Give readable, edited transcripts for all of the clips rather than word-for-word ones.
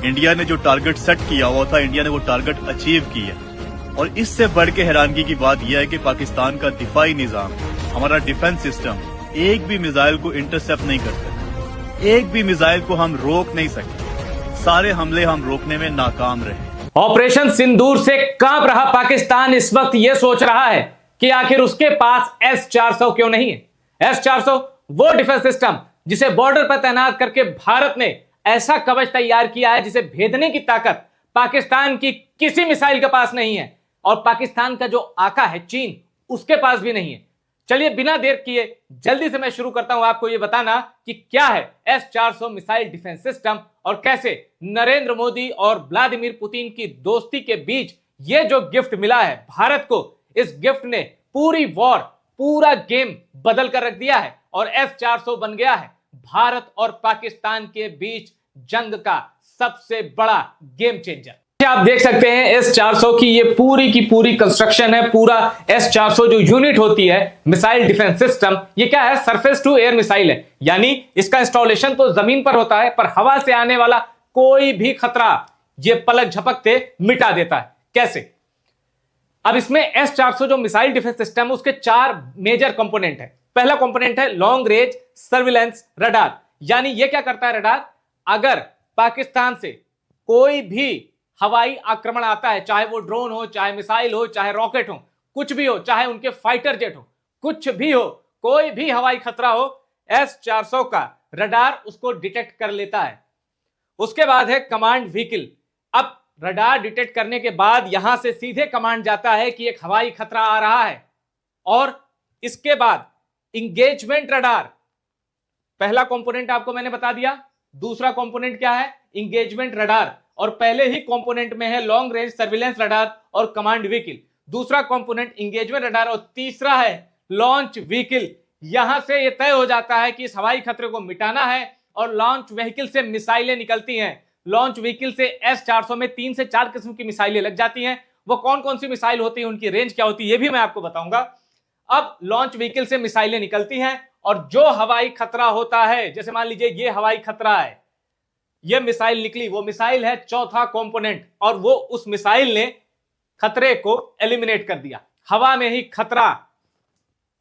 India ने जो target set किया हुआ था, इंडिया ने वो टारगेट अचीव किया। और इससे बढ़ के हैरानगी की बात यह है कि पाकिस्तान का दिफाई निजाम, हमारा डिफेंस सिस्टम एक भी मिसाइल को इंटरसेप्ट नहीं कर सकता, एक भी मिसाइल को हम रोक नहीं सकते। सारे हमले हम रोकने में नाकाम रहे। ऑपरेशन सिंदूर से कांप रहा पाकिस्तान इस वक्त यह सोच रहा है कि आखिर उसके पास S-400 क्यों नहीं है। S-400 वो डिफेंस सिस्टम जिसे बॉर्डर पर तैनात करके भारत ने ऐसा कवच तैयार किया है जिसे भेदने की ताकत पाकिस्तान की किसी मिसाइल के पास नहीं है, और पाकिस्तान का जो आका है चीन, उसके पास भी नहीं है। चलिए बिना देर किए जल्दी से मैं शुरू करता हूं आपको यह बताना कि क्या है S-400 मिसाइल डिफेंस सिस्टम और कैसे नरेंद्र मोदी और व्लादिमीर पुतिन की दोस्ती के बीच यह जो गिफ्ट मिला है भारत को, इस गिफ्ट ने पूरी वॉर, पूरा गेम बदल कर रख दिया है और S-400 बन गया है भारत और पाकिस्तान के बीच जंग का सबसे बड़ा गेम चेंजर। आप देख सकते हैं S-400 की ये पूरी की पूरी कंस्ट्रक्शन है। पूरा S-400 जो यूनिट होती है मिसाइल डिफेंस सिस्टम, ये क्या है, सरफेस टू एयर मिसाइल है, यानी इसका इंस्टॉलेशन तो जमीन पर होता है पर हवा से आने वाला कोई भी खतरा ये पलक झपकते मिटा देता है। कैसे? अब इसमें S-400 जो मिसाइल डिफेंस सिस्टम है उसके 4 मेजर कंपोनेंट है। पहला कंपोनेंट है लॉन्ग रेंज सर्विलेंस रडार, यानी ये क्या करता है रडार, अगर पाकिस्तान से कोई भी हवाई आक्रमण आता है, चाहे वो ड्रोन हो, चाहे मिसाइल हो, चाहे रॉकेट हो, कुछ भी हो, चाहे उनके फाइटर जेट हो, कुछ भी हो, कोई भी हवाई खतरा हो, S-400 का रडार उसको डिटेक्ट कर लेता है। उसके बाद है कमांड व्हीकल। अब रडार डिटेक्ट करने के बाद यहां से सीधे कमांड जाता है कि एक हवाई खतरा आ रहा है, और इसके बाद इंगेजमेंट रडार, पहला कंपोनेंट आपको मैंने बता दिया। दूसरा कंपोनेंट क्या है, इंगेजमेंट रडार, और पहले ही कंपोनेंट में है लॉन्ग रेंज सर्विलेंस रडार और कमांड व्हीकल। दूसरा कंपोनेंट इंगेजमेंट रडार और तीसरा है लॉन्च व्हीकल। यहां से यह तय हो जाता है कि इस हवाई खतरे को मिटाना है, और लॉन्च व्हीकल से मिसाइलें निकलती हैं। लॉन्च व्हीकल से S-400 में 3 से 4 किस्म की मिसाइलें लग जाती हैं। वो कौन कौन सी मिसाइल होती है, उनकी रेंज क्या होती है, ये भी मैं आपको बताऊंगा। अब लॉन्च व्हीकल से मिसाइलें निकलती हैं, और जो हवाई खतरा होता है, जैसे मान लीजिए ये हवाई खतरा है, ये मिसाइल निकली, वो मिसाइल है चौथा कंपोनेंट, और वो उस मिसाइल ने खतरे को एलिमिनेट कर दिया। हवा में ही खतरा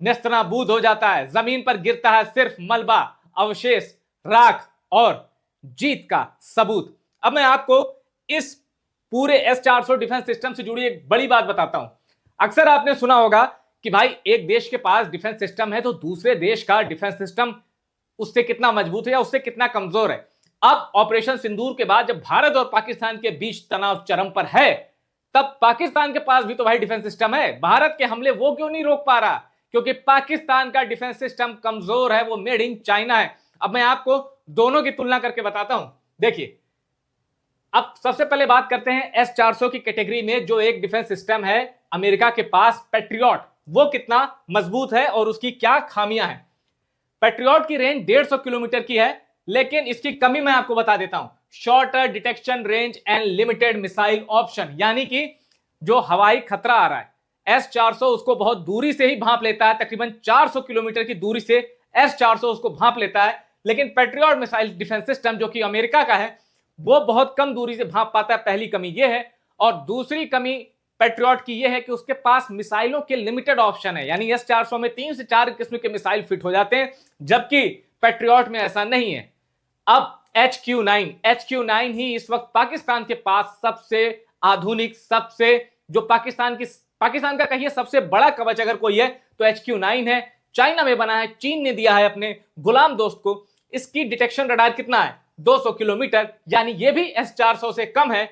नेस्तनाबूद हो जाता है, जमीन पर गिरता है सिर्फ मलबा, अवशेष, राख और जीत का सबूत। अब मैं आपको इस पूरे S-400 डिफेंस सिस्टम से जुड़ी एक बड़ी बात बताता हूं। अक्सर आपने सुना होगा कि भाई एक देश के पास डिफेंस सिस्टम है तो दूसरे देश का डिफेंस सिस्टम उससे कितना मजबूत है या उससे कितना कमजोर है। अब ऑपरेशन सिंदूर के बाद जब भारत और पाकिस्तान के बीच तनाव चरम पर है, तब पाकिस्तान के पास भी तो भाई डिफेंस सिस्टम है। भारत के हमले वो क्यों नहीं रोक पा रहा? क्योंकि पाकिस्तान का डिफेंस सिस्टम कमजोर है, वो मेड इन चाइना है। अब मैं आपको दोनों की तुलना करके बताता हूं। देखिए, अब सबसे पहले बात करते हैं S-400 की कैटेगरी में जो एक डिफेंस सिस्टम है अमेरिका के पास, पैट्रियट, वो कितना मजबूत है और उसकी क्या खामियां हैं। पैट्रियट की रेंज 150 किलोमीटर की है, लेकिन इसकी कमी मैं आपको बता देता हूं, shorter detection range and limited missile option, यानी कि जो हवाई खतरा आ रहा है S-400 उसको बहुत दूरी से ही भांप लेता है, तकरीबन 400 किलोमीटर की दूरी से S-400 उसको भांप लेता है। लेकिन पैट्रियट मिसाइल डिफेंस सिस्टम जो कि अमेरिका का है, वो बहुत कम दूरी से भांप पाता है। पहली कमी यह है, और दूसरी कमी पैट्रियट की यह है कि उसके पास मिसाइलों के लिमिटेड ऑप्शन है, यानी S-400 में 3 से 4 किस्म के मिसाइल फिट हो जाते हैं, जबकि पैट्रियट में ऐसा नहीं है। अब HQ-9 ही इस वक्त पाकिस्तान के पास सबसे आधुनिक, सबसे जो पाकिस्तान का कहिए सबसे बड़ा कवच अगर कोई है तो HQ-9 है। चाइना में बना है, चीन ने दिया है अपने गुलाम दोस्त को। इसकी डिटेक्शन रडार कितना है, 200 किलोमीटर, यानी यह भी S-400 से कम है।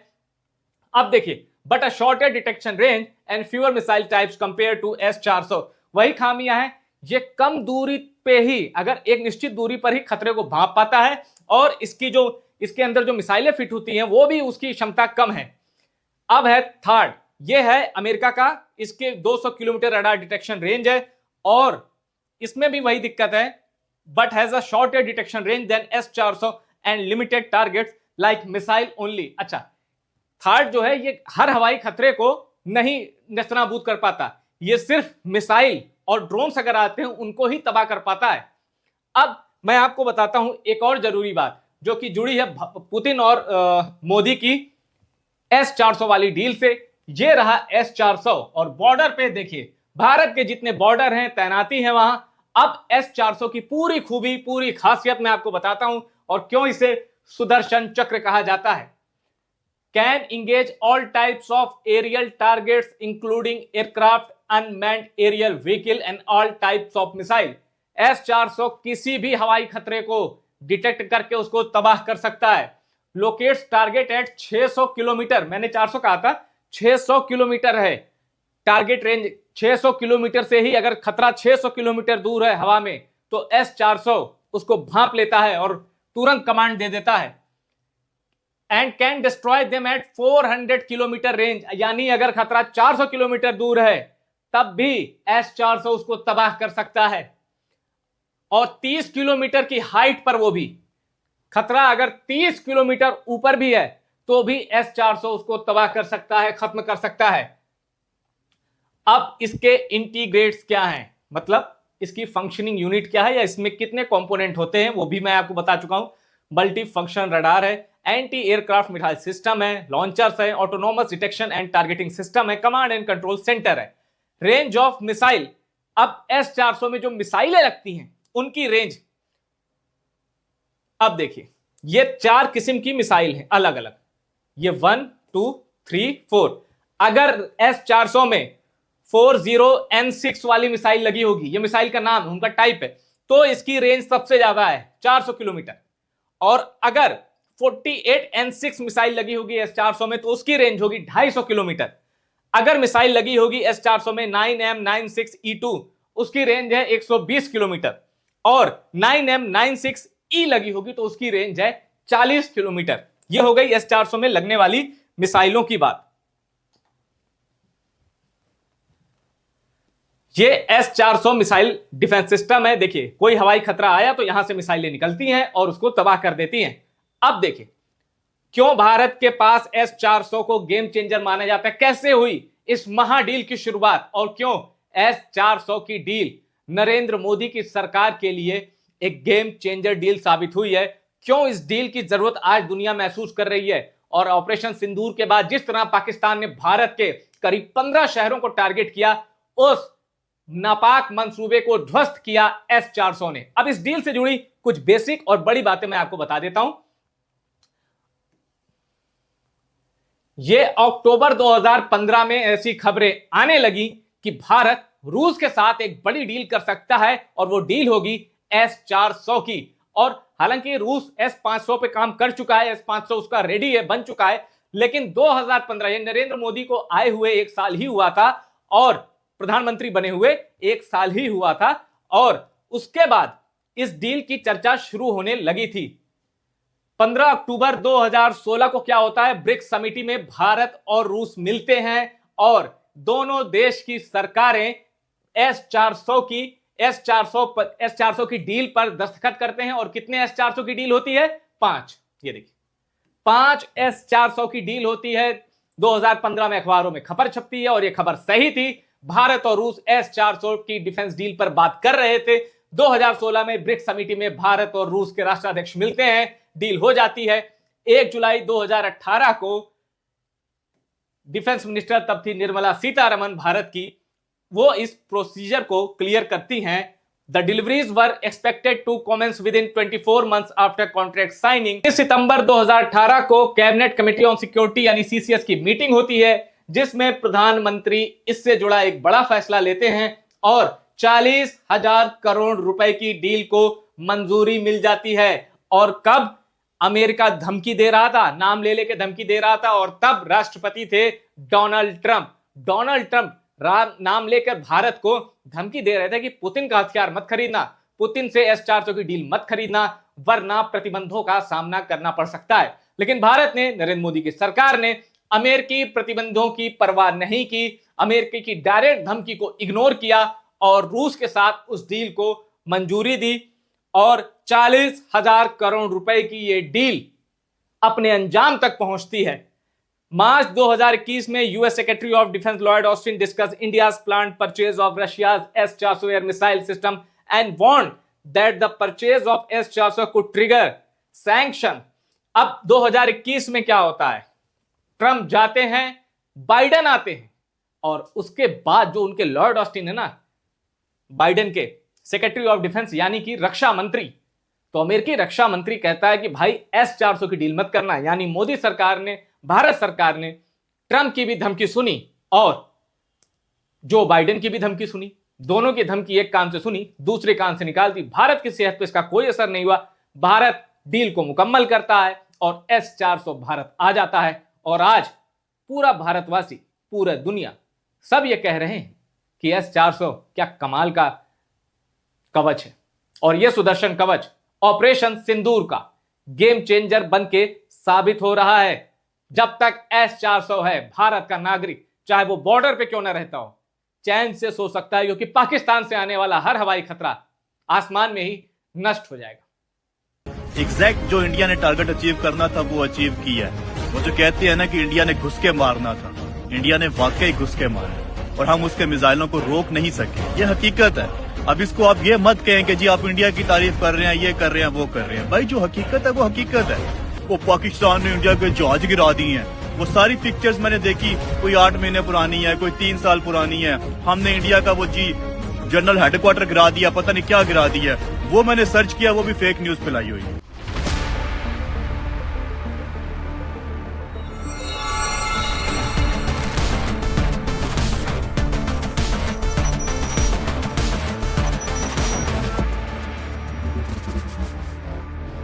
अब देखिए, but a shorter detection range and fewer missile types compare to S-400, वही खामियां हैं, ये कम दूरी पे ही, अगर एक निश्चित दूरी पर ही खतरे को भांप पाता है, और इसके अंदर जो मिसाइलें फिट होती हैं वो भी उसकी क्षमता कम है। अब है थर्ड, ये है अमेरिका का, इसके 200 किलोमीटर रडार डिटेक्शन रेंज है, और इसमें भी वही दिक्कत है, but has a shorter detection range than S-400 and limited targets like missile only. अच्छा, थर्ड जो है ये हर हवाई खतरे को नहीं नेस्तनाबूद कर पाता, ये सिर्फ मिसाइल और ड्रोन्स अगर आते हैं उनको ही तबाह कर पाता है। अब मैं आपको बताता हूं एक और जरूरी बात, जो कि जुड़ी है पुतिन और मोदी की S-400 वाली डील से। ये रहा S-400 और बॉर्डर पे देखिए भारत के जितने बॉर्डर हैं, तैनाती है वहां। अब S-400 की पूरी खूबी, पूरी खासियत मैं आपको बताता हूं और क्यों इसे सुदर्शन चक्र कहा जाता है। Can engage all types of aerial targets including aircraft, unmanned aerial vehicle and all types of missile. S-400 किसी भी हवाई खतरे को डिटेक्ट करके उसको तबाह कर सकता है। लोकेट्स टारगेट एट 600 किलोमीटर, मैंने 400 कहा था, 600 किलोमीटर है टारगेट रेंज। 600 किलोमीटर से ही अगर खतरा 600 किलोमीटर दूर है हवा में तो S-400 उसको भांप लेता है और तुरंत कमांड दे देता है। And can destroy them at 400 kilometre range, यानी अगर खतरा 400 किलोमीटर दूर है तब भी S-400 उसको तबाह कर सकता है। और 30 किलोमीटर की हाइट पर, वो भी खतरा अगर 30 किलोमीटर ऊपर भी है तो भी S-400 उसको तबाह कर सकता है, खत्म कर सकता है। अब इसके इंटीग्रेट्स क्या हैं, मतलब इसकी फंक्शनिंग यूनिट क्या है या इसमें कितने कंपोनेंट होते हैं, वो भी मैं आपको बता चुका हूं। मल्टी फंक्शन रडार है, एंटी एयरक्राफ्ट मिसाइल सिस्टम है, लॉन्चर्स है, autonomous detection and targeting system है, कमांड एंड कंट्रोल सेंटर है। रेंज ऑफ मिसाइल, अब S-400 में जो मिसाइलें लगती हैं उनकी रेंज, अब देखिए ये 4 किस्म की मिसाइल हैं अलग अलग, ये 1 2 3 4। अगर S-400 में 40N6 वाली मिसाइल लगी होगी, ये मिसाइल का नाम, उनका टाइप है, तो इसकी रेंज सबसे ज्यादा है 400 किलोमीटर। और अगर 48N6 मिसाइल लगी होगी S-400 में तो उसकी रेंज होगी 250 किलोमीटर। अगर मिसाइल लगी होगी S-400 में 9M96E2, उसकी रेंज है 120 किलोमीटर। और 9M96E लगी होगी तो उसकी रेंज है 40 किलोमीटर। यह हो गई S-400 में लगने वाली मिसाइलों की बात। ये S-400 मिसाइल डिफेंस सिस्टम है। देखिए कोई हवाई खतरा आया तो यहां से मिसाइलें निकलती हैं और उसको तबाह कर देती हैं। अब देखिए क्यों भारत के पास S-400 को गेम चेंजर माना जाता है, कैसे हुई इस महाडील की शुरुआत और क्यों S-400 की डील नरेंद्र मोदी की सरकार के लिए एक गेम चेंजर डील साबित हुई है, क्यों इस डील की जरूरत आज दुनिया महसूस कर रही है। और ऑपरेशन सिंदूर के बाद जिस तरह पाकिस्तान ने भारत के करीब 15 शहरों को टारगेट किया, उस नापाक मंसूबे को ध्वस्त किया S-400 ने। अब इस डील से जुड़ी कुछ बेसिक और बड़ी बातें मैं आपको बता देता हूं। यह अक्टूबर 2015 में ऐसी खबरें आने लगी कि भारत रूस के साथ एक बड़ी डील कर सकता है और वो डील होगी S-400 की। और हालांकि रूस S-500 पे काम कर चुका है, S-500 उसका रेडी है, बन चुका है, लेकिन 2015 ये नरेंद्र मोदी को आए हुए 1 साल ही हुआ था और प्रधानमंत्री बने हुए 1 साल ही हुआ था और उसके बाद इस डील की चर्चा शुरू होने लगी थी। 15 अक्टूबर 2016 को क्या होता है, ब्रिक्स समिति में भारत और रूस मिलते हैं और दोनों देश की सरकारें S-400 की डील पर दस्तखत करते हैं। और कितने S-400 की डील होती है? 5। ये देखिए 5 S-400 की डील होती है। 2015 में अखबारों में खबर छपती है और यह खबर सही थी। भारत और रूस S-400 की डिफेंस डील पर बात कर रहे थे। 2016 में ब्रिक्स समिति में भारत और रूस के राष्ट्राध्यक्ष मिलते हैं, डील हो जाती है। 1 जुलाई 2018 को डिफेंस मिनिस्टर तब थी निर्मला सीतारमन भारत की, वो इस प्रोसीजर को क्लियर करती हैं। The deliveries were expected to commence within 24 months after contract signing. 30 सितंबर 2018 को कैबिनेट कमेटी ऑन सिक्योरिटी यानी CCS की मीटिंग होती है जिसमें प्रधानमंत्री इससे जुड़ा एक बड़ा फैसला लेते हैं और 40,000 करोड़ रुपए की डील को मंजूरी मिल जाती है। और कब? अमेरिका धमकी दे रहा था, नाम ले लेके धमकी दे रहा था और तब राष्ट्रपति थे डोनाल्ड ट्रंप। डोनाल्ड ट्रंप नाम लेकर भारत को धमकी दे रहे थे कि पुतिन का हथियार मत खरीदना, पुतिन से S-400 की डील मत खरीदना, वरना प्रतिबंधों का सामना करना पड़ सकता है। लेकिन भारत ने, नरेंद्र मोदी की सरकार ने अमेरिकी प्रतिबंधों की परवाह नहीं की, अमेरिका की डायरेक्ट धमकी को इग्नोर किया और रूस के साथ उस डील को मंजूरी दी और 40,000 करोड़ रुपए की यह डील अपने अंजाम तक पहुंचती है। मार्च 2021 में US secretary of defence Lloyd Austin discuss India's planned purchase of Russia's S-400 air missile system and warned that the purchase of S-400 could trigger sanction. अब 2021 में क्या होता है, ट्रंप जाते हैं, बाइडेन आते हैं, और उसके बाद जो उनके लॉर्ड ऑस्टिन है ना, बाइडेन के सेक्रेटरी ऑफ डिफेंस यानी कि रक्षा मंत्री, तो अमेरिकी रक्षा मंत्री कहता है कि भाई S-400 की डील मत करना। यानी मोदी सरकार ने, भारत सरकार ने ट्रंप की भी धमकी सुनी और जो बाइडेन की भी धमकी सुनी, दोनों की धमकी एक कान से सुनी, दूसरे कान से निकाल दी। भारत की सेहत पर इसका कोई असर नहीं हुआ। भारत डील को मुकम्मल करता है और S-400 भारत आ जाता है। और आज पूरा भारतवासी, पूरा दुनिया सब ये कह रहे हैं कि S-400 क्या कमाल का कवच है। और यह सुदर्शन कवच ऑपरेशन सिंदूर का गेम चेंजर बन के साबित हो रहा है। जब तक S-400 है, भारत का नागरिक चाहे वो बॉर्डर पे क्यों ना रहता हो, चैन से सो सकता है, क्योंकि पाकिस्तान से आने वाला हर हवाई खतरा आसमान में ही नष्ट हो जाएगा। एग्जैक्ट जो इंडिया ने टारगेट अचीव करना था वो अचीव किया है। वो जो कहते हैं ना कि इंडिया ने घुस के मारना था, इंडिया ने वाकई घुस के मारा और हम उसके मिसाइलों को रोक नहीं सके। ये हकीकत है। अब इसको आप ये मत कहें कि जी आप इंडिया की तारीफ कर रहे हैं, ये कर रहे हैं, वो कर रहे हैं। भाई जो हकीकत है वो हकीकत है। वो पाकिस्तान ने इंडिया के जहाज गिरा दिए हैं, वो सारी पिक्चर्स मैंने देखी, कोई 8 महीने पुरानी है, कोई 3 साल पुरानी है। हमने इंडिया का वो जी जनरल हेडक्वार्टर गिरा दिया, पता नहीं क्या गिरा दिया, वो मैंने सर्च किया, वो भी फेक न्यूज फैलाई हुई है।